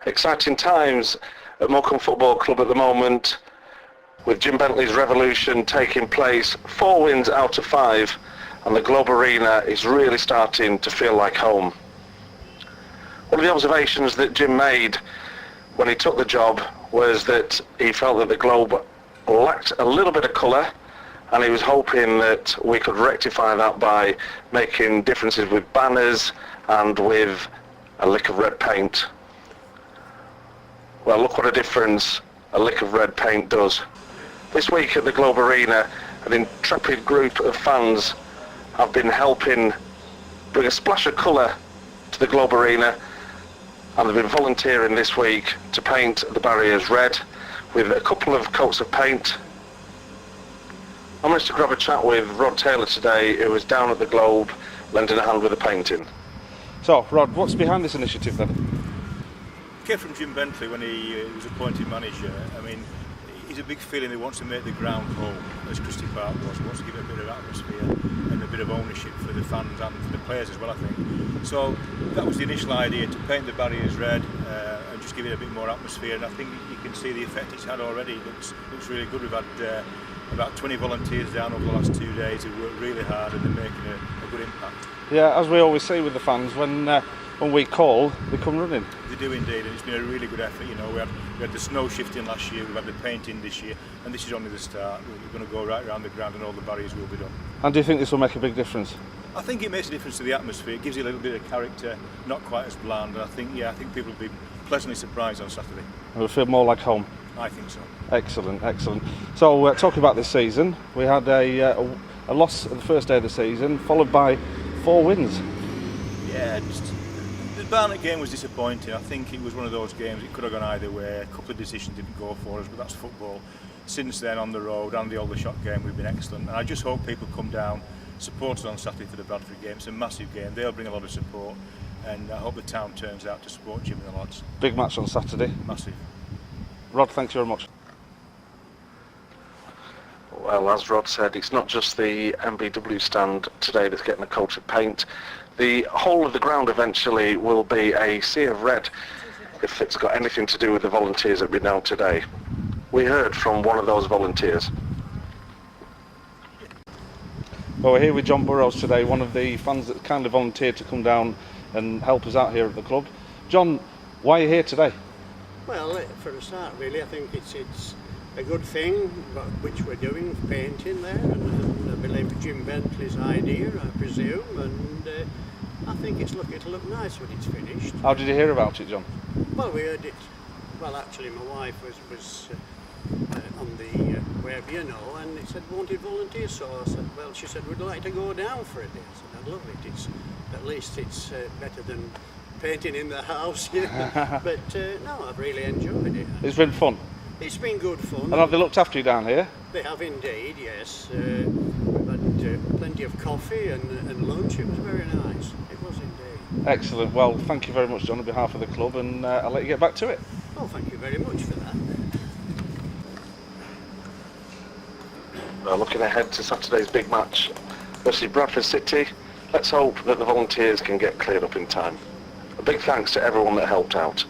Exciting times at Morecambe Football Club at the moment, with Jim Bentley's revolution taking place, 4 wins out of 5, and the Globe Arena is really starting to feel like home. One of the observations that Jim made when he took the job was that he felt that the Globe lacked a little bit of colour, and he was hoping that we could rectify that by making differences with banners and with a lick of red paint. Well, look what a difference a lick of red paint does. This week at the Globe Arena, an intrepid group of fans have been helping bring a splash of colour to the Globe Arena, and they've been volunteering this week to paint the barriers red with a couple of coats of paint. I managed to grab a chat with Rod Taylor today, who was down at the Globe lending a hand with the painting. So, Rod, what's behind this initiative then? Came from Jim Bentley when he was appointed manager. I mean, he's a big feeling he wants to make the ground home, as Christie Park was. He wants to give it a bit of atmosphere and a bit of ownership for the fans and for the players as well, I think. So that was the initial idea, to paint the barriers red and just give it a bit more atmosphere. And I think you can see the effect it's had already. It looks really good. We've had about 20 volunteers down over the last 2 days who worked really hard, and they're making a good impact. Yeah, as we always say with the fans, when we call, they come running. They do indeed, and it's been a really good effort. You know, we had the snow shifting last year, we've had the painting this year, and this is only the start. We're going to go right around the ground and all the barriers will be done. And do you think this will make a big difference? I think it makes a difference to the atmosphere. It gives you a little bit of character, not quite as bland. And I think people will be pleasantly surprised on Saturday. It'll feel more like home. I think so. Excellent, excellent. So, talking about this season, we had a loss at the first day of the season, followed by 4 wins. Yeah, the Barnet game was disappointing. I think it was one of those games, it could have gone either way. A couple of decisions didn't go for us, but that's football. Since then, on the road and the Aldershot game, we've been excellent. And I just hope people come down, support us on Saturday for the Bradford game. It's a massive game. They'll bring a lot of support, and I hope the town turns out to support Jim and the lads. Big match on Saturday. Massive. Rod, thanks very much. Well, as Rod said, it's not just the MBW stand today that's getting a coat of paint. The whole of the ground eventually will be a sea of red, if it's got anything to do with the volunteers that we know today. We heard from one of those volunteers. Well, we're here with John Burrows today, one of the fans that kindly volunteered to come down and help us out here at the club. John, why are you here today? Well, for a start, really, I think it's a good thing which we're doing, painting there, and I believe Jim Bentley's idea, I presume, and I think it'll look nice when it's finished. How did you hear about it, John? Well, we heard it. Well, actually, my wife was on the web, you know, and it said wanted volunteers. So I said, well, she said we'd like to go down for a day. I said I'd love it. At least it's better than painting in the house, you know. But no, I've really enjoyed it. It's been fun. It's been good fun. And have they looked after you down here? They have indeed, yes. We've had plenty of coffee and lunch. It was very nice. It was indeed. Excellent. Well, thank you very much, John, on behalf of the club, and I'll let you get back to it. Well, thank you very much for that. Well, looking ahead to Saturday's big match versus Bradford City, let's hope that the volunteers can get cleared up in time. A big thanks to everyone that helped out.